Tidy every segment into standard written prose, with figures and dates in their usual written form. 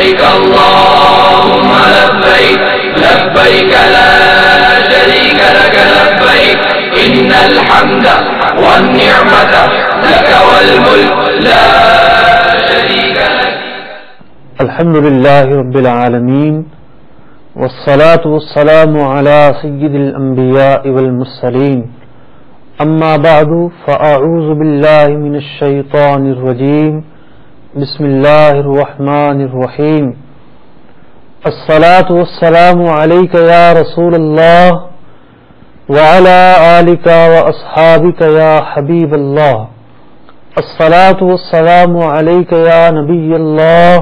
لبيك اللهم لبيك لبيك لا شريك لك لبيك إن الحمد والنعمة لك والملك لا شريك لك. الحمد لله رب العالمين والصلاة والسلام على سيد الأنبياء والمرسلين أما بعد فأعوذ بالله من الشيطان الرجيم بسم الله الرحمن الرحيم. الصلاة والسلام عليك يا رسول الله وعلى آلك وأصحابك يا حبيب الله. الصلاة والسلام عليك يا نبي الله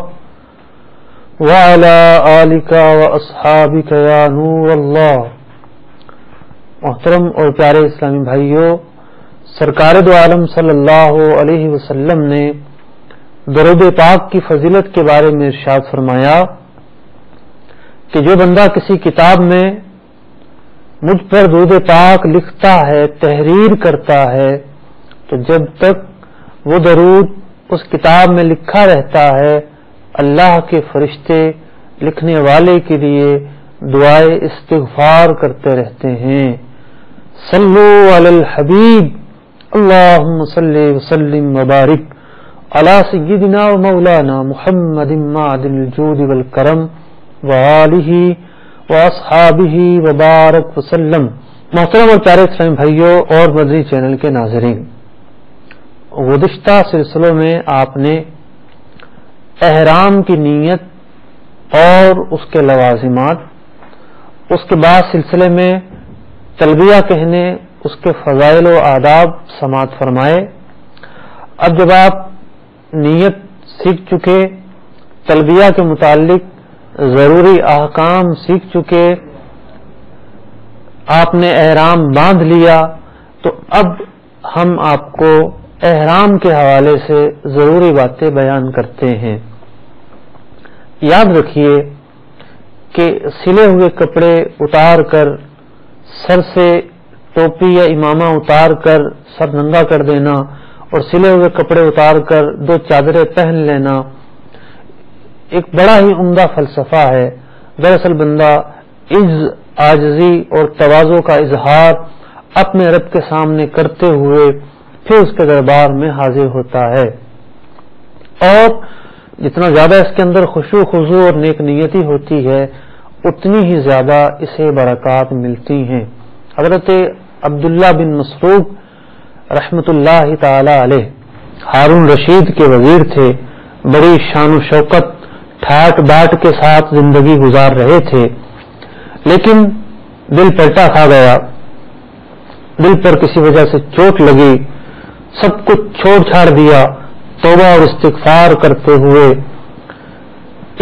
وعلى آلك وأصحابك يا نور الله. محترم اور پیارے اسلامی بھائیوں، سرکار دو عالم صلی اللہ علیہ وسلم نے درود پاک کی فضیلت کے بارے میں ارشاد فرمایا کہ جو بندہ کسی کتاب میں مجھ پر درود پاک لکھتا ہے، تحریر کرتا ہے، تو جب تک وہ درود اس کتاب میں لکھا رہتا ہے اللہ کے فرشتے لکھنے والے کے لیے دعائے استغفار کرتے رہتے ہیں. صلو علی الحبیب اللہم صلی وسلم وبارک علی سیدنا و مولانا محمد معدن الجود والکرم وآلہ واصحابہ وبارک وسلم. محترم اور پیارے اسلامی بھائیوں اور مدنی چینل کے ناظرین، گزشتہ سلسلوں میں آپ نے احرام کی نیت اور اس کے لوازمات، اس کے بعد سلسلے میں تلبیہ کہنے، اس کے فضائل و آداب سماعت فرمائے. اب جب آپ نیت سیکھ چکے، تلبیہ کے متعلق ضروری احکام سیکھ چکے، آپ نے احرام باندھ لیا، تو اب ہم آپ کو احرام کے حوالے سے ضروری باتیں بیان کرتے ہیں. یاد رکھیے کہ سلے ہوئے کپڑے اتار کر، سر سے ٹوپی یا امامہ اتار کر سر ننگا کر دینا اور سلے ہوئے کپڑے اتار کر دو چادریں پہن لینا ایک بڑا ہی عمدہ فلسفہ ہے. دراصل بندہ عاجزی اور تواضع کا اظہار اپنے رب کے سامنے کرتے ہوئے پھر اس کے دربار میں حاضر ہوتا ہے، اور جتنا زیادہ اس کے اندر خشوع خضوع اور نیک نیتی ہوتی ہے اتنی ہی زیادہ اسے برکات ملتی ہیں. حضرت عبداللہ بن مسعود رحمت اللہ تعالی علیہ ہارون رشید کے وزیر تھے، بڑی شان و شوکت ٹھاٹ باٹ کے ساتھ زندگی گزار رہے تھے، لیکن دل پلٹا کھا گیا، دل پر کسی وجہ سے چوٹ لگی، سب کچھ چھوڑ چھاڑ دیا، توبہ اور استغفار کرتے ہوئے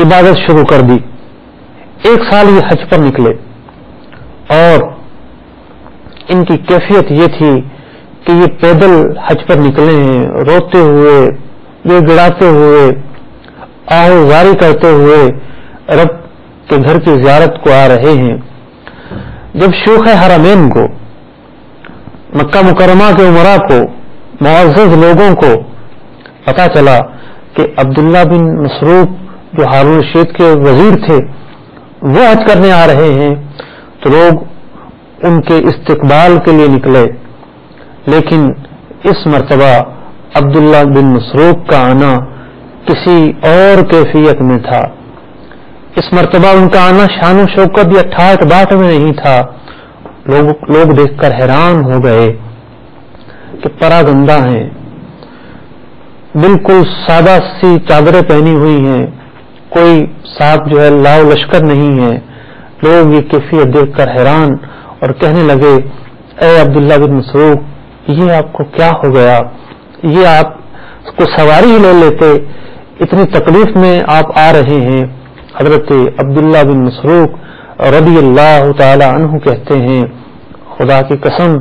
عبادت شروع کر دی. 1 سال یہ حج پر نکلے اور ان کی کیفیت یہ تھی کہ یہ پیدل حج پر نکلے ہیں، روتے ہوئے، گڑ گڑاتے ہوئے، آہوزاری کرتے ہوئے رب کے گھر کی زیارت کو آ رہے ہیں. جب شیوخ حرمین کو، مکہ مکرمہ کے عمراء کو، معزز لوگوں کو پتا چلا کہ عبداللہ بن مسعود جو ہارون رشید کے وزیر تھے وہ حج کرنے آ رہے ہیں، تو لوگ ان کے استقبال کے لیے نکلے. لیکن اس مرتبہ عبداللہ بن مسعود کا آنا کسی اور کیفیت میں تھا. اس مرتبہ ان کا آنا شان و شوکت یا ٹھاٹ باٹ میں نہیں تھا. لوگ دیکھ کر حیران ہو گئے کہ پراگندہ ہیں، بالکل سادہ سی چادریں پہنی ہوئی ہیں، کوئی ساتھ جو ہے لاؤ لشکر نہیں ہے. لوگ یہ کیفیت دیکھ کر حیران اور کہنے لگے اے عبداللہ بن مسعود، یہ آپ کو کیا ہو گیا؟ یہ آپ کو سواری ہی لے لیتے، اتنی تکلیف میں آپ آ رہے ہیں. حضرت عبداللہ بن مسعود رضی اللہ تعالی عنہ کہتے ہیں خدا کی قسم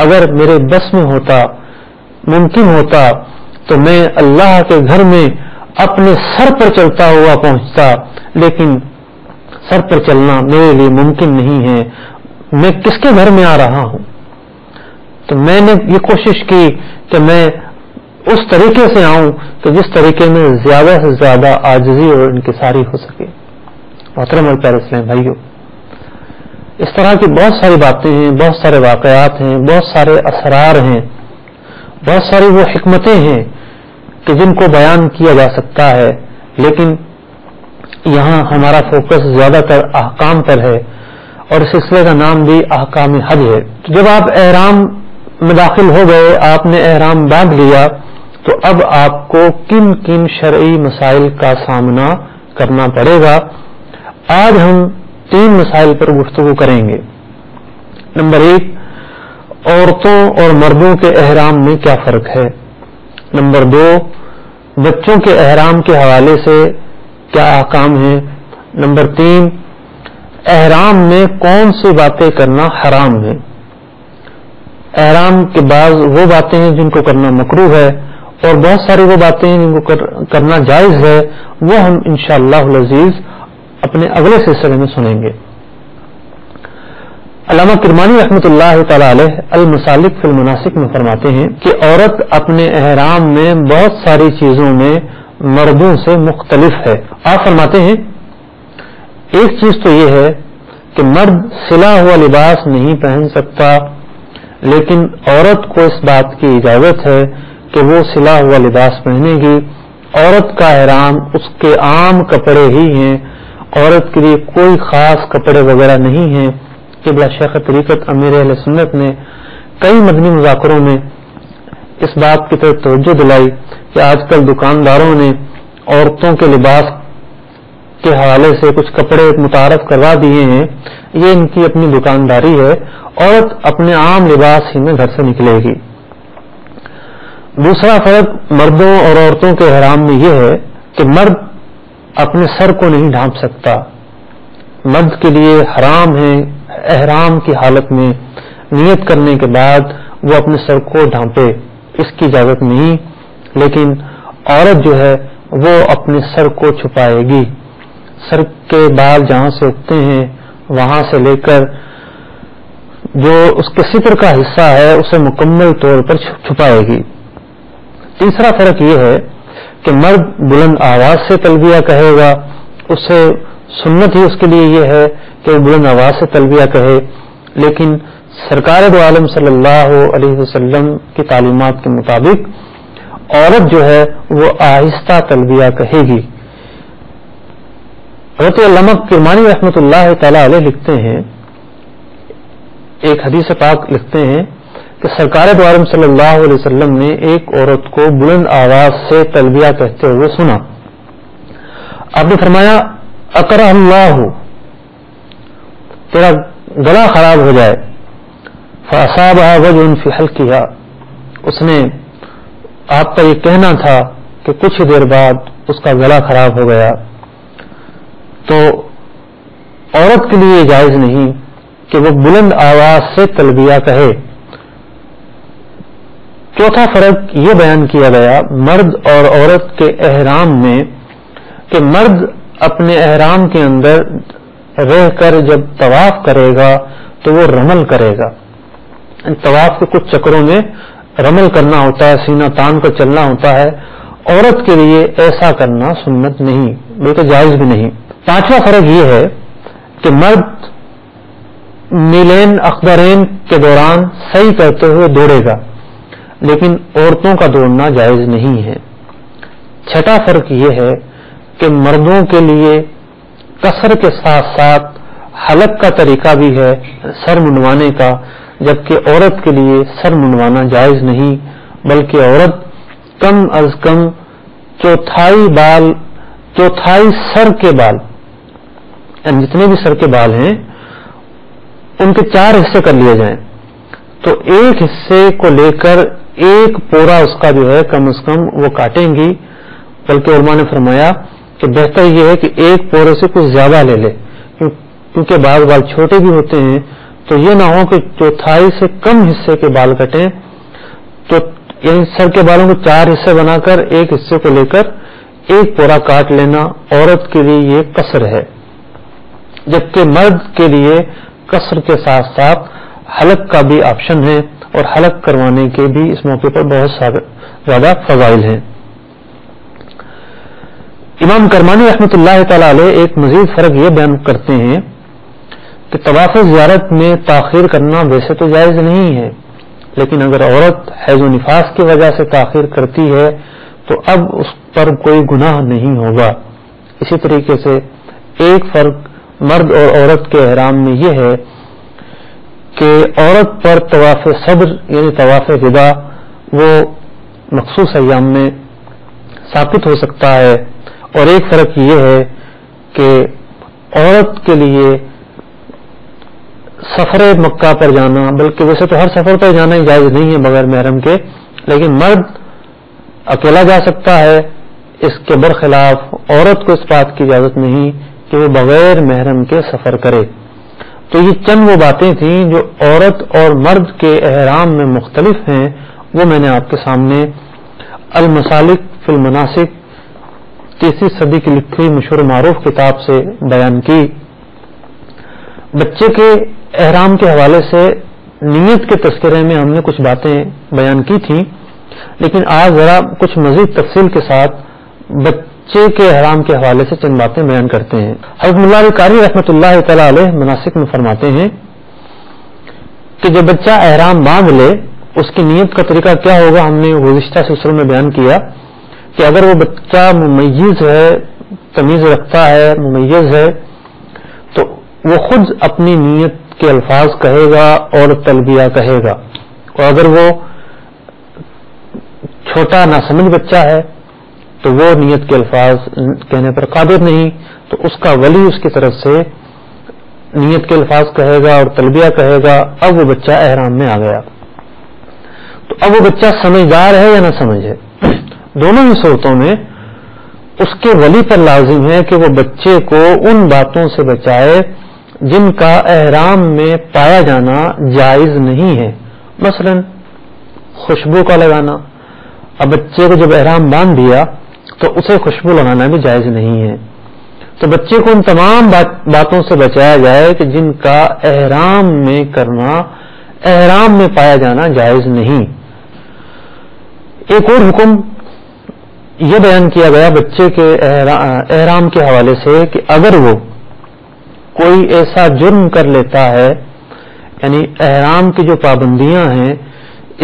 اگر میرے بس میں ہوتا، ممکن ہوتا، تو میں اللہ کے گھر میں اپنے سر پر چلتا ہوا پہنچتا، لیکن سر پر چلنا میرے لیے ممکن نہیں ہے. میں کس کے گھر میں آ رہا ہوں؟ تو میں نے یہ کوشش کی کہ میں اس طریقے سے آؤں کہ جس طریقے میں زیادہ سے زیادہ عاجزی اور انکساری ہو سکے. محترم اور پیارے اسلام بھائیوں، اس طرح کی بہت ساری باتیں ہیں، بہت سارے واقعات ہیں، بہت سارے اسرار ہیں، بہت ساری وہ حکمتیں ہیں کہ جن کو بیان کیا جا سکتا ہے، لیکن یہاں ہمارا فوکس زیادہ تر احکام پر ہے، اور اس سلسلے کا نام بھی احکام حج ہے. تو جب آپ احرام میں داخل ہو گئے، آپ نے احرام باندھ لیا، تو اب آپ کو کن کن شرعی مسائل کا سامنا کرنا پڑے گا. آج ہم 3 مسائل پر گفتگو کریں گے. نمبر 1، عورتوں اور مردوں کے احرام میں کیا فرق ہے. نمبر 2، بچوں کے احرام کے حوالے سے کیا احکام ہیں. نمبر 3، احرام میں کون سی باتیں کرنا حرام ہے. احرام کے بعض وہ باتیں ہیں جن کو کرنا مکروہ ہے، اور بہت ساری وہ باتیں ہیں جن کو کرنا جائز ہے. وہ ہم انشاءاللہ العزیز اپنے اگلے سلسلے میں سنیں گے. علامہ کرمانی رحمۃ اللہ تعالی علیہ المسالک فی المناسک میں فرماتے ہیں کہ عورت اپنے احرام میں بہت ساری چیزوں میں مردوں سے مختلف ہے. آپ فرماتے ہیں ایک چیز تو یہ ہے کہ مرد سلا ہوا لباس نہیں پہن سکتا، لیکن عورت کو اس بات کی اجازت ہے کہ وہ سلا ہوا لباس پہنے گی. عورت کا احرام اس کے عام کپڑے ہی ہیں، عورت کے لیے کوئی خاص کپڑے وغیرہ نہیں ہیں. قبلہ شیخ طریقت امیر اہل سنت نے کئی مدنی مذاکروں میں اس بات کی طرف توجہ دلائی کہ آج کل دکانداروں نے عورتوں کے لباس کے حوالے سے کچھ کپڑے متعارف کروا دیے ہیں. یہ ان کی اپنی دکانداری ہے. عورت اپنے عام لباس ہی میں گھر سے نکلے گی. دوسرا فرق مردوں اور عورتوں کے احرام میں یہ ہے کہ مرد اپنے سر کو نہیں ڈھانپ سکتا. مرد کے لیے حرام ہے احرام کی حالت میں نیت کرنے کے بعد وہ اپنے سر کو ڈھانپے، اس کی اجازت نہیں. لیکن عورت جو ہے وہ اپنے سر کو چھپائے گی. سر کے بال جہاں سے اگتے ہیں وہاں سے لے کر جو اس کے ستر کا حصہ ہے اسے مکمل طور پر چھپائے گی. تیسرا فرق یہ ہے کہ مرد بلند آواز سے تلبیہ کہے گا. اسے سنت ہی اس کے لیے یہ ہے کہ وہ بلند آواز سے تلبیہ کہے، لیکن سرکار دو عالم صلی اللہ علیہ وسلم کی تعلیمات کے مطابق عورت جو ہے وہ آہستہ تلبیہ کہے گی. حضرت علامہ کرمانی رحمۃ اللہ تعالی علیہ لکھتے ہیں، ایک حدیث پاک لکھتے ہیں کہ سرکار دو عالم صلی اللہ علیہ وسلم نے ایک عورت کو بلند آواز سے تلبیہ کہتے ہوئے سنا. آپ نے فرمایا اکرہ اللہ، تیرا گلا خراب ہو جائے. فاصابها وجع فی حلقها، اس نے آپ کا یہ کہنا تھا کہ کچھ ہی دیر بعد اس کا گلا خراب ہو گیا. تو عورت کے لیے جائز نہیں کہ وہ بلند آواز سے تلبیہ کہے. چوتھا فرق یہ بیان کیا گیا مرد اور عورت کے احرام میں کہ مرد اپنے احرام کے اندر رہ کر جب طواف کرے گا تو وہ رمل کرے گا. طواف کے کچھ چکروں میں رمل کرنا ہوتا ہے، سینہ تان کر چلنا ہوتا ہے. عورت کے لیے ایسا کرنا سنت نہیں بلکہ جائز بھی نہیں. پانچواں فرق یہ ہے کہ مرد میلین اخضرین کے دوران صحیح کرتے ہوئے دوڑے گا، لیکن عورتوں کا دوڑنا جائز نہیں ہے. چھٹا فرق یہ ہے کہ مردوں کے لیے قصر کے ساتھ ساتھ حلق کا طریقہ بھی ہے سر منڈوانے کا، جبکہ عورت کے لیے سر منڈوانا جائز نہیں، بلکہ عورت کم از کم چوتھائی سر کے بال، یعنی جتنے بھی سر کے بال ہیں ان کے 4 حصے کر لیے جائیں تو ایک حصے کو لے کر ایک پورا اس کا جو ہے کم از کم وہ کاٹیں گی. بلکہ علماء نے فرمایا کہ بہتر یہ ہے کہ ایک پورے سے کچھ زیادہ لے لے، کیونکہ بعض بال چھوٹے بھی ہوتے ہیں، تو یہ نہ ہو کہ چوتھائی سے کم حصے کے بال کٹیں. تو یعنی سر کے بالوں کو 4 حصے بنا کر ایک حصے کو لے کر ایک پورا کاٹ لینا عورت کے لیے یہ قصر ہے، جبکہ مرد کے لیے قصر کے ساتھ ساتھ حلق کا بھی آپشن ہے اور حلق کروانے کے بھی اس موقع پر بہت زیادہ فضائل ہیں۔ امام کرمانی رحمۃ اللہ تعالی علیہ ایک مزید فرق یہ بیان کرتے ہیں کہ طواف زیارت میں تاخیر کرنا ویسے تو جائز نہیں ہے، لیکن اگر عورت حیض و نفاس کی وجہ سے تاخیر کرتی ہے تو اب اس پر کوئی گناہ نہیں ہوگا۔ اسی طریقے سے ایک فرق مرد اور عورت کے احرام میں یہ ہے کہ عورت پر طواف صدر یعنی طواف ودا وہ مخصوص ایام میں ثابت ہو سکتا ہے، اور ایک فرق یہ ہے کہ عورت کے لیے سفر مکہ پر جانا، بلکہ ویسے تو ہر سفر پر جانا ہی جائز نہیں ہے بغیر محرم کے، لیکن مرد اکیلا جا سکتا ہے، اس کے برخلاف عورت کو اس بات کی اجازت نہیں کہ وہ بغیر محرم کے سفر کرے۔ تو یہ چند وہ باتیں تھیں جو عورت اور مرد کے احرام میں مختلف ہیں، وہ میں نے آپ کے سامنے المسالک فی المناسک 30ویں صدی کی لکھی ہوئی مشہور معروف کتاب سے بیان کی۔ بچے کے احرام کے حوالے سے نیت کے تذکرے میں ہم نے کچھ باتیں بیان کی تھیں، لیکن آج ذرا کچھ مزید تفصیل کے ساتھ بچے کے احرام کے حوالے سے چند باتیں بیان کرتے ہیں۔ حضرت ملا علی قاری رحمۃ اللہ تعالی علیہ مناسک میں فرماتے ہیں کہ جب بچہ احرام باندھ لے اس کی نیت کا طریقہ کیا ہوگا، ہم نے گزشتہ سلسلوں میں بیان کیا کہ اگر وہ بچہ ممیز ہے، تمیز رکھتا ہے، ممیز ہے، تو وہ خود اپنی نیت کے الفاظ کہے گا اور تلبیہ کہے گا، اور اگر وہ چھوٹا ناسمجھ بچہ ہے تو وہ نیت کے الفاظ کہنے پر قادر نہیں، تو اس کا ولی اس کی طرف سے نیت کے الفاظ کہے گا اور تلبیہ کہے گا، اب وہ بچہ احرام میں آ گیا۔ تو اب وہ بچہ سمجھدار ہے یا نہ سمجھ ہے، دونوں ہی صورتوں میں اس کے ولی پر لازم ہے کہ وہ بچے کو ان باتوں سے بچائے جن کا احرام میں پایا جانا جائز نہیں ہے، مثلا خوشبو کا لگانا۔ اب بچے کو جب احرام باندھ دیا تو اسے خوشبو لگانا بھی جائز نہیں ہے، تو بچے کو ان تمام باتوں سے بچایا جائے کہ جن کا احرام میں کرنا، احرام میں پایا جانا جائز نہیں۔ ایک اور حکم یہ بیان کیا گیا بچے کے احرام کے حوالے سے کہ اگر وہ کوئی ایسا جرم کر لیتا ہے، یعنی احرام کی جو پابندیاں ہیں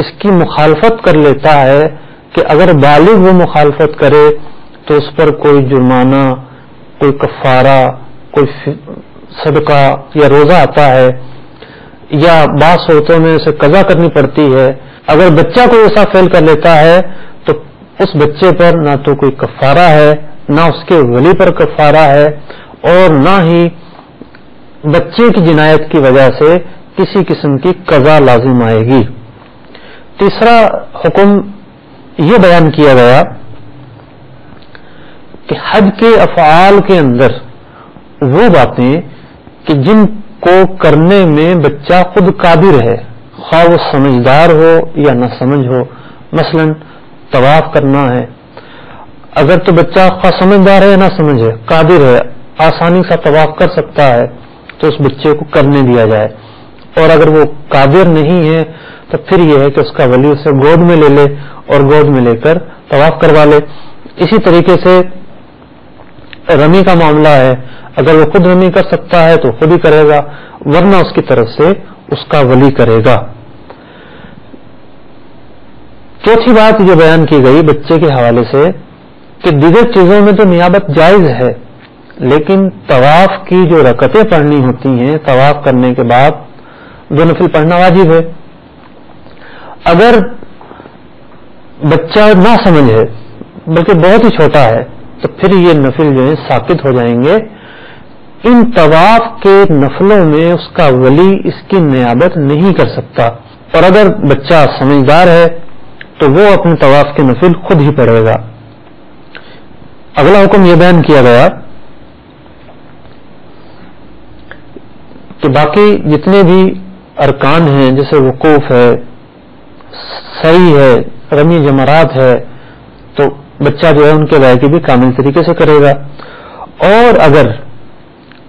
اس کی مخالفت کر لیتا ہے، کہ اگر بالغ وہ مخالفت کرے تو اس پر کوئی جرمانہ، کوئی کفارہ، کوئی صدقہ یا روزہ آتا ہے، یا بعض صورتوں میں اسے قضا کرنی پڑتی ہے۔ اگر بچہ کوئی ایسا فعل کر لیتا ہے تو اس بچے پر نہ تو کوئی کفارہ ہے، نہ اس کے ولی پر کفارہ ہے، اور نہ ہی بچے کی جنایت کی وجہ سے کسی قسم کی قضا لازم آئے گی۔ تیسرا حکم یہ بیان کیا گیا کہ حج کے افعال کے اندر وہ باتیں کہ جن کو کرنے میں بچہ خود قادر ہے، خواہ وہ سمجھدار ہو یا نہ سمجھ ہو، مثلا طواف کرنا ہے، اگر تو بچہ خواہ سمجھدار ہے یا نہ سمجھ ہے، قادر ہے، آسانی سے طواف کر سکتا ہے تو اس بچے کو کرنے دیا جائے، اور اگر وہ قادر نہیں ہے تو پھر یہ ہے کہ اس کا ولی اسے گود میں لے لے اور گود میں لے کر طواف کروا لے۔ اسی طریقے سے رمی کا معاملہ ہے، اگر وہ خود رمی کر سکتا ہے تو خود ہی کرے گا، ورنہ اس کی طرف سے اس کا ولی کرے گا۔ چوتھی بات جو بیان کی گئی بچے کے حوالے سے کہ دیگر چیزوں میں تو نیابت جائز ہے، لیکن طواف کی جو رکعتیں پڑھنی ہوتی ہیں طواف کرنے کے بعد، دو نفل پڑھنا واجب ہے۔ اگر بچہ نہ سمجھ ہے بلکہ بہت ہی چھوٹا ہے تو پھر یہ نفل جو ہے ثابت ہو جائیں گے۔ ان طواف کے نفلوں میں اس کا ولی اس کی نیابت نہیں کر سکتا، اور اگر بچہ سمجھدار ہے تو وہ اپنے طواف کے نفل خود ہی پڑھے گا۔ اگلا حکم یہ بیان کیا گیا کہ باقی جتنے بھی ارکان ہیں جیسے وقوف ہے، سعی ہے، رمی جمرات ہے، تو بچہ جو ہے ان کے ادائیگی بھی کامل طریقے سے کرے گا، اور اگر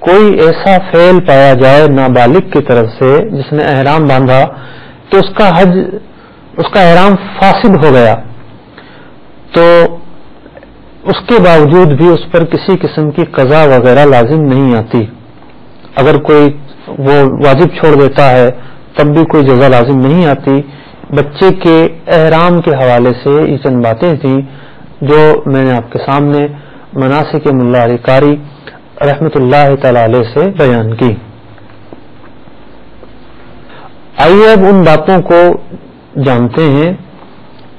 کوئی ایسا فعل پایا جائے نابالغ کی طرف سے جس نے احرام باندھا کہ اس کا احرام فاسد ہو گیا، تو اس کے باوجود بھی اس پر کسی قسم کی قضا وغیرہ لازم نہیں آتی. اگر کوئی وہ واجب چھوڑ دیتا ہے تب بھی کوئی جزا لازم نہیں آتی. بچے کے احرام کے حوالے سے یہ چند باتیں تھیں جو میں نے آپ کے سامنے مناسک ملا علی قاری رحمۃ اللہ تعالی علیہ سے بیان کی. آئیے اب ان باتوں کو جانتے ہیں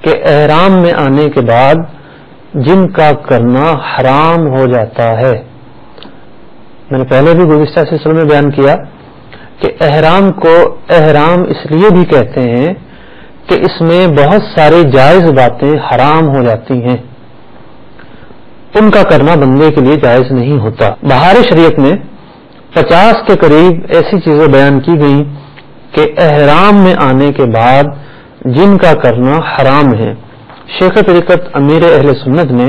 کہ احرام میں آنے کے بعد جن کا کرنا حرام ہو جاتا ہے. میں نے پہلے بھی گزشتہ سلسلے میں بیان کیا کہ احرام کو احرام اس لیے بھی کہتے ہیں کہ اس میں بہت ساری جائز باتیں حرام ہو جاتی ہیں، ان کا کرنا بندے کے لیے جائز نہیں ہوتا. بہار شریعت میں 50 کے قریب ایسی چیزیں بیان کی گئیں کہ احرام میں آنے کے بعد جن کا کرنا حرام ہے. شیخ طریقت امیر اہل سنت نے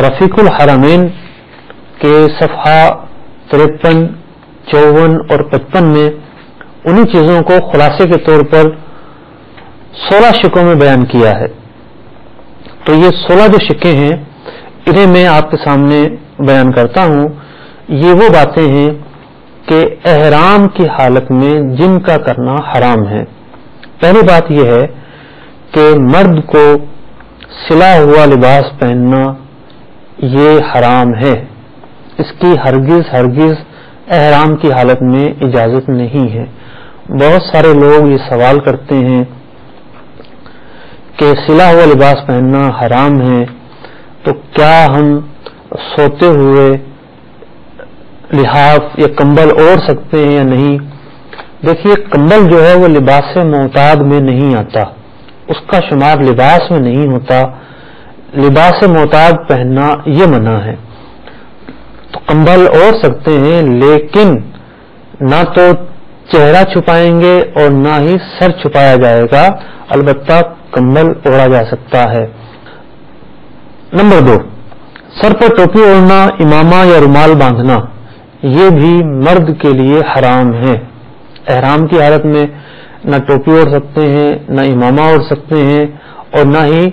رفیق الحرمین کے صفحہ 53، 54 اور 55 میں انہی چیزوں کو خلاصے کے طور پر 16 شکوں میں بیان کیا ہے. تو یہ 16 جو شکیں ہیں انہیں میں آپ کے سامنے بیان کرتا ہوں. یہ وہ باتیں ہیں کہ احرام کی حالت میں جن کا کرنا حرام ہے. پہلی بات یہ ہے کہ مرد کو سلا ہوا لباس پہننا یہ حرام ہے. اس کی ہرگز احرام کی حالت میں اجازت نہیں ہے. بہت سارے لوگ یہ سوال کرتے ہیں کہ سلا ہوا لباس پہننا حرام ہے تو کیا ہم سوتے ہوئے لحاف یا کمبل اوڑھ سکتے ہیں یا نہیں؟ دیکھیے کمبل جو ہے وہ لباس معتاد میں نہیں آتا، اس کا شمار لباس میں نہیں ہوتا. لباس معتاد پہننا یہ منع ہے. تو کمبل اوڑھ سکتے ہیں لیکن نہ تو چہرہ چھپائیں گے اور نہ ہی سر چھپایا جائے گا، البتہ کمبل اوڑھا جا سکتا ہے. نمبر 2، سر پر ٹوپی اوڑھنا، امامہ یا رومال باندھنا یہ بھی مرد کے لیے حرام ہے. احرام کی حالت میں نہ ٹوپی اوڑھ سکتے ہیں، نہ امامہ اوڑھ سکتے ہیں اور نہ ہی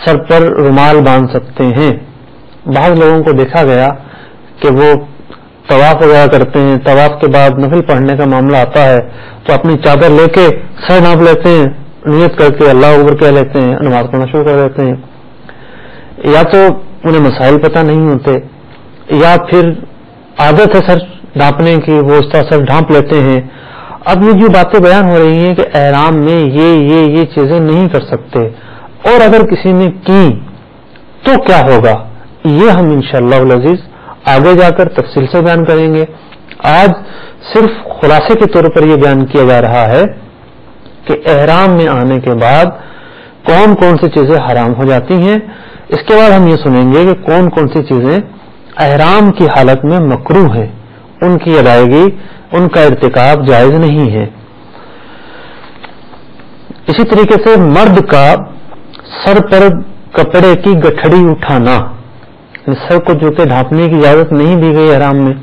سر پر رومال باندھ سکتے ہیں. بعض لوگوں کو دیکھا گیا کہ وہ طواف وغیرہ کرتے ہیں، طواف کے بعد نفل پڑھنے کا معاملہ آتا ہے تو اپنی چادر لے کے سر ڈھانپ لیتے ہیں، نیت کر کے اللہ اکبر کہہ لیتے ہیں، نماز پڑھنا شروع کر دیتے ہیں. یا تو انہیں مسائل پتہ نہیں ہوتے یا پھر عادت ہے سر ڈھانپنے کی، وہ اس طرح سر ڈھانپ لیتے ہیں. اب یہ جو باتیں بیان ہو رہی ہیں کہ احرام میں یہ چیزیں نہیں کر سکتے، اور اگر کسی نے کی تو کیا ہوگا، یہ ہم انشاءاللہ العزیز آگے جا کر تفصیل سے بیان کریں گے. آج صرف خلاصے کے طور پر یہ بیان کیا جا رہا ہے کہ احرام میں آنے کے بعد کون کون سی چیزیں حرام ہو جاتی ہیں. اس کے بعد ہم یہ سنیں گے کہ کون کون سی چیزیں احرام کی حالت میں مکروہ ہیں، ان کی ادائیگی، ان کا ارتکاب جائز نہیں ہے. اسی طریقے سے مرد کا سر پر کپڑے کی گٹھڑی اٹھانا، سر کو جو کہ ڈھانپنے کی اجازت نہیں دی گئی احرام میں،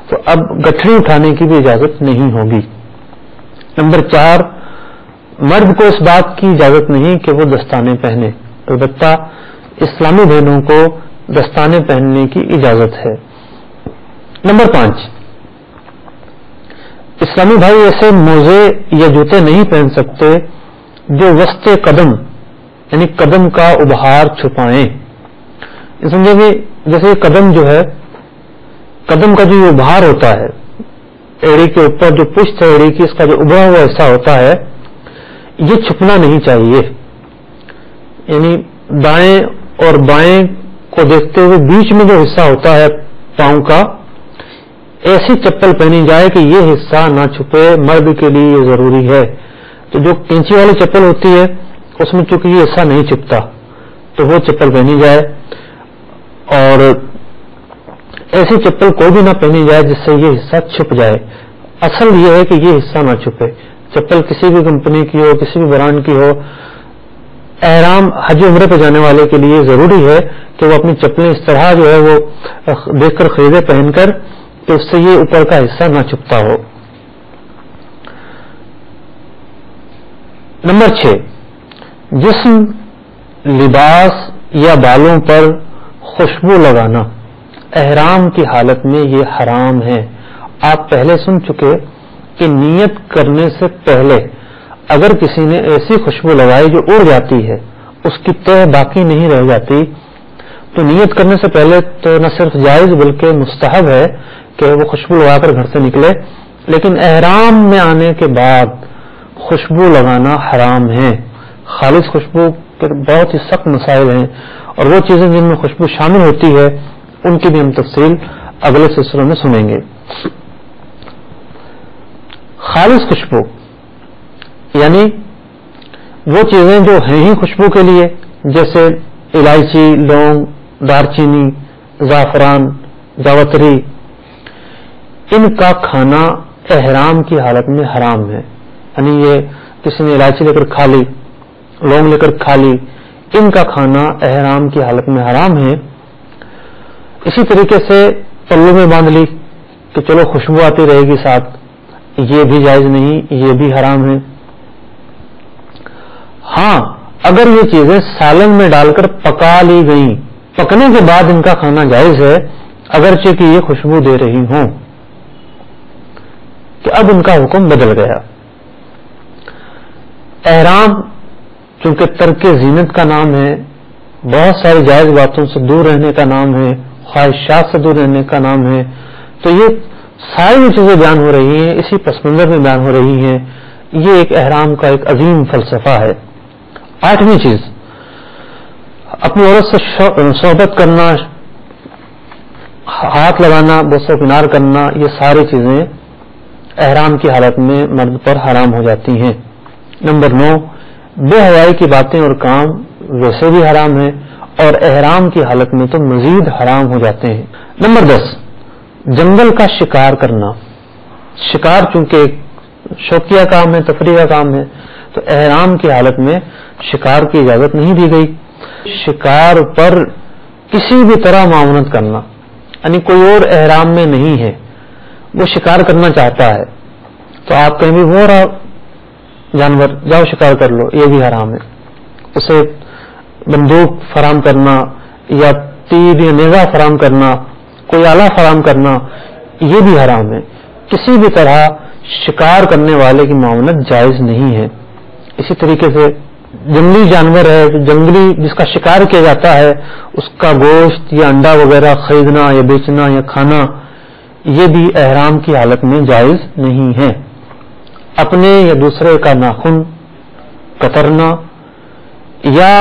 تو اب گٹھڑی اٹھانے کی بھی اجازت نہیں ہوگی. نمبر 4، مرد کو اس بات کی اجازت نہیں کہ وہ دستانے پہنے، البتہ اسلامی بہنوں کو دستانے پہننے کی اجازت ہے. نمبر 5، اسلامی بھائی ایسے موزے یا جوتے نہیں پہن سکتے جو وسط قدم یعنی قدم کا ابہار چھپائیں. سمجھے کہ جیسے قدم جو ہے، قدم کا جو ابہار ہوتا ہے، ایڑی کے اوپر جو پشت ہے ایڑی کی، اس کا جو ابھرا ہوا حصہ ہوتا ہے یہ چھپنا نہیں چاہیے. یعنی دائیں اور بائیں کو دیکھتے ہوئے بیچ میں جو حصہ ہوتا ہے پاؤں کا، ایسی چپل پہنی جائے کہ یہ حصہ نہ چھپے. مرد کے لیے یہ ضروری ہے. تو جو کینچی والی چپل ہوتی ہے اس میں چونکہ یہ حصہ نہیں چھپتا تو وہ چپل پہنی جائے، اور ایسی چپل کوئی بھی نہ پہنی جائے جس سے یہ حصہ چھپ جائے. اصل یہ ہے کہ یہ حصہ نہ چھپے. چپل کسی بھی کمپنی کی ہو، کسی بھی برانڈ کی ہو، احرام حج عمرے پہ جانے والے کے لیے ضروری ہے کہ وہ اپنی چپلیں اس طرح جو ہے وہ دیکھ کر خریدے، پہن کر کہ اس سے یہ اوپر کا حصہ نہ چھپتا ہو۔ نمبر 6، جسم، لباس یا بالوں پر خوشبو لگانا احرام کی حالت میں یہ حرام ہے۔ آپ پہلے سن چکے کہ نیت کرنے سے پہلے اگر کسی نے ایسی خوشبو لگائی جو اڑ جاتی ہے، اس کی تہ باقی نہیں رہ جاتی، تو نیت کرنے سے پہلے تو نہ صرف جائز بلکہ مستحب ہے کہ وہ خوشبو لگا کر گھر سے نکلے، لیکن احرام میں آنے کے بعد خوشبو لگانا حرام ہے۔ خالص خوشبو کے بہت ہی سخت مسائل ہیں، اور وہ چیزیں جن میں خوشبو شامل ہوتی ہے ان کی بھی ہم تفصیل اگلے سلسلوں میں سنیں گے۔ خالص خوشبو یعنی وہ چیزیں جو ہیں ہی خوشبو کے لیے، جیسے الائچی، لونگ، دارچینی، زعفران، جاوتری، ان کا کھانا احرام کی حالت میں حرام ہے۔ یعنی یہ کسی نے الائچی لے کر کھا لی، لونگ لے کر کھا لی، ان کا کھانا احرام کی حالت میں حرام ہے۔ اسی طریقے سے پلو میں باندھ لی کہ چلو خوشبو آتی رہے گی ساتھ، یہ بھی جائز نہیں، یہ بھی حرام ہے۔ ہاں، اگر یہ چیزیں سالن میں ڈال کر پکا لی گئیں، پکنے کے بعد ان کا کھانا جائز ہے، اگرچہ کہ یہ خوشبو دے رہی ہوں، کہ اب ان کا حکم بدل گیا۔ احرام چونکہ ترک زینت کا نام ہے، بہت ساری جائز باتوں سے دور رہنے کا نام ہے، خواہشات سے دور رہنے کا نام ہے، تو یہ ساری جو چیزیں بیان ہو رہی ہیں اسی پس منظر میں بیان ہو رہی ہیں۔ یہ ایک احرام کا ایک عظیم فلسفہ ہے۔ 8ویں چیز، اپنی عورت سے صحبت کرنا، ہاتھ لگانا، بوس و کنار کرنا، یہ ساری چیزیں احرام کی حالت میں مرد پر حرام ہو جاتی ہیں۔ نمبر 9، بے حیائی کی باتیں اور کام ویسے بھی حرام ہیں، اور احرام کی حالت میں تو مزید حرام ہو جاتے ہیں۔ نمبر 10، جنگل کا شکار کرنا۔ شکار چونکہ ایک شوقیہ کام ہے، تفریح کا کام ہے، تو احرام کی حالت میں شکار کی اجازت نہیں دی گئی۔ شکار پر کسی بھی طرح معاونت کرنا، یعنی کوئی اور احرام میں نہیں ہے، وہ شکار کرنا چاہتا ہے، تو آپ کہیں بھی وہ رہا جانور، جاؤ شکار کر لو، یہ بھی حرام ہے۔ اسے بندوق فراہم کرنا یا تیر یا نیزہ فراہم کرنا، کوئی آلہ فراہم کرنا، یہ بھی حرام ہے۔ کسی بھی طرح شکار کرنے والے کی معاونت جائز نہیں ہے۔ اسی طریقے سے جنگلی جانور ہے، جو جنگلی جس کا شکار کیا جاتا ہے، اس کا گوشت یا انڈا وغیرہ خریدنا یا بیچنا یا کھانا، یہ بھی احرام کی حالت میں جائز نہیں ہے۔ اپنے یا دوسرے کا ناخن کترنا یا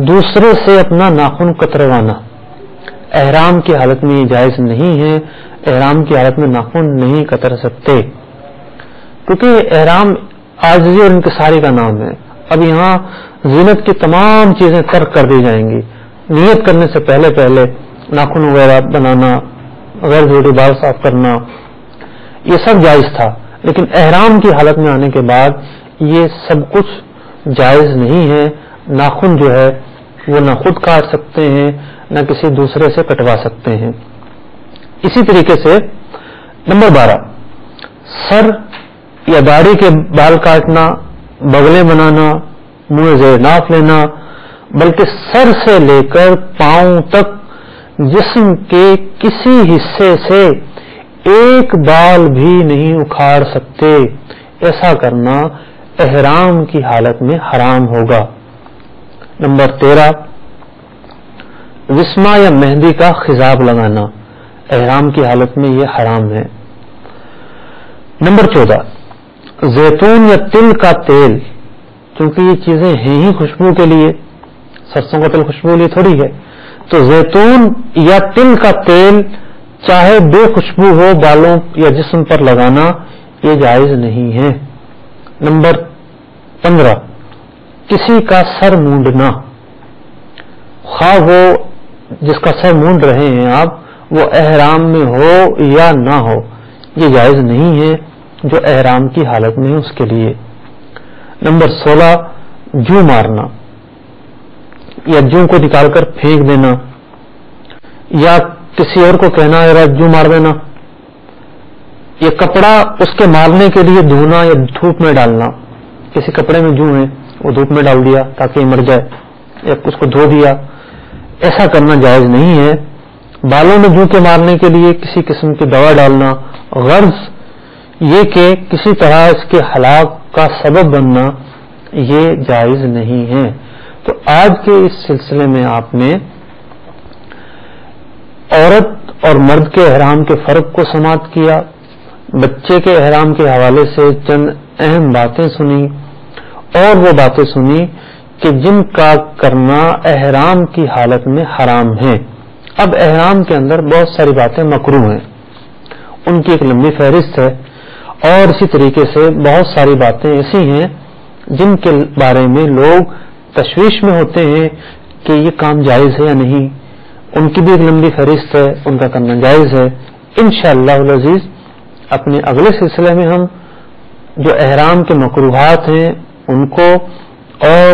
دوسرے سے اپنا ناخن کتروانا احرام کی حالت میں یہ جائز نہیں ہے۔ احرام کی حالت میں ناخن نہیں کتر سکتے، کیونکہ احرام عاجزی اور انکساری کا نام ہے۔ اب یہاں زینت کی تمام چیزیں ترک کر دی جائیں گی۔ نیت کرنے سے پہلے ناخن وغیرہ بنانا، غیر ضروری بال صاف کرنا، یہ سب جائز تھا، لیکن احرام کی حالت میں آنے کے بعد یہ سب کچھ جائز نہیں ہے۔ ناخن جو ہے وہ نہ خود کاٹ سکتے ہیں نہ کسی دوسرے سے کٹوا سکتے ہیں۔ اسی طریقے سے نمبر 12، سر یا داڑھی کے بال کاٹنا، بغلیں بنانا، منہ زیر ناف لینا، بلکہ سر سے لے کر پاؤں تک جسم کے کسی حصے سے ایک بال بھی نہیں اکھاڑ سکتے، ایسا کرنا احرام کی حالت میں حرام ہوگا۔ نمبر 13، وسما یا مہندی کا خضاب لگانا احرام کی حالت میں یہ حرام ہے۔ نمبر 14، زیتون یا تل کا تیل، کیونکہ یہ چیزیں ہیں ہی خوشبو کے لیے، سرسوں کا تیل خوشبو کے لیے تھوڑی ہے، تو زیتون یا تل کا تیل چاہے بے خوشبو ہو بالوں یا جسم پر لگانا یہ جائز نہیں ہے۔ نمبر 15، کسی کا سر مونڈنا، خواہ وہ جس کا سر مونڈ رہے ہیں آپ وہ احرام میں ہو یا نہ ہو، یہ جائز نہیں ہے۔ جو احرام کی حالت میں ہے اس کے لیے۔ نمبر 16، جو مارنا یا جو کو نکال کر پھینک دینا، یا کسی اور کو کہنا ذرا جو مار دینا، یہ کپڑا اس کے مارنے کے لیے دھونا یا دھوپ میں ڈالنا، کسی کپڑے میں جو ہے وہ دھوپ میں ڈال دیا تاکہ یہ مر جائے، یا اس کو دھو دیا، ایسا کرنا جائز نہیں ہے۔ بالوں میں جو کے مارنے کے لیے کسی قسم کی دوا ڈالنا، غرض یہ کہ کسی طرح اس کے ہلاک کا سبب بننا، یہ جائز نہیں ہے۔ تو آج کے اس سلسلے میں آپ نے عورت اور مرد کے احرام کے فرق کو سماعت کیا، بچے کے احرام کے حوالے سے چند اہم باتیں سنی، اور وہ باتیں سنی کہ جن کا کرنا احرام کی حالت میں حرام ہے۔ اب احرام کے اندر بہت ساری باتیں مکروہ ہیں، ان کی ایک لمبی فہرست ہے، اور اسی طریقے سے بہت ساری باتیں ایسی ہیں جن کے بارے میں لوگ تشویش میں ہوتے ہیں کہ یہ کام جائز ہے یا نہیں، ان کی بھی ایک لمبی فہرست ہے، ان کا کرنا جائز ہے۔ انشاءاللہ العزیز اپنے اگلے سلسلے میں ہم جو احرام کے مکروہات ہیں ان کو، اور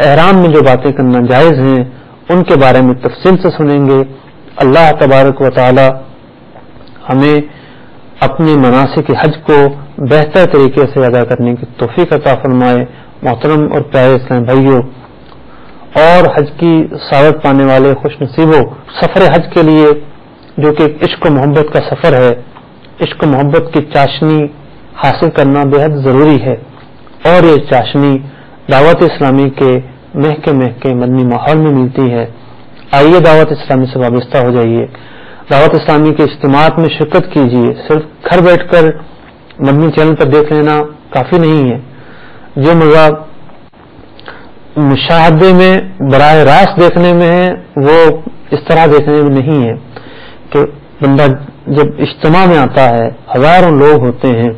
احرام میں جو باتیں کرنا جائز ہیں ان کے بارے میں تفصیل سے سنیں گے۔ اللہ تبارک و تعالی ہمیں اپنے مناسک حج کو بہتر طریقے سے ادا کرنے کی توفیق عطا فرمائے۔ محترم اور پیارے اسلام بھائیوں، اور حج کی سعادت پانے والے خوش نصیبوں، سفر حج کے لیے جو کہ عشق و محبت کا سفر ہے، عشق و محبت کی چاشنی حاصل کرنا بے حد ضروری ہے، اور یہ چاشنی دعوت اسلامی کے مہکے مدنی ماحول میں ملتی ہے۔ آئیے دعوت اسلامی سے وابستہ ہو جائیے، دعوت اسلامی کے اجتماعات میں شرکت کیجیے۔ صرف گھر بیٹھ کر مدنی چینل پر دیکھ لینا کافی نہیں ہے، جو مزہ مشاہدے میں براہ راست دیکھنے میں ہے وہ اس طرح دیکھنے میں نہیں ہے کہ بندہ جب اجتماع میں آتا ہے، ہزاروں لوگ ہوتے ہیں،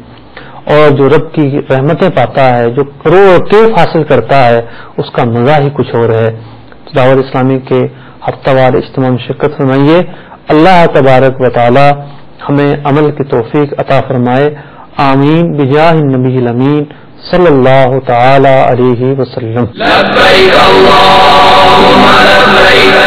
اور جو رب کی رحمتیں پاتا ہے، جو کروڑ کیف حاصل کرتا ہے، اس کا مزہ ہی کچھ اور ہے۔ دعوت اسلامی کے ہفتہ وار اجتماع میں شرکت فرمائیے۔ اللہ تبارک و تعالی ہمیں عمل کی توفیق عطا فرمائے، آمین بجاہ النبی الامین صلی اللہ تعالی علیہ وسلم۔ لبیک اللہم لبیک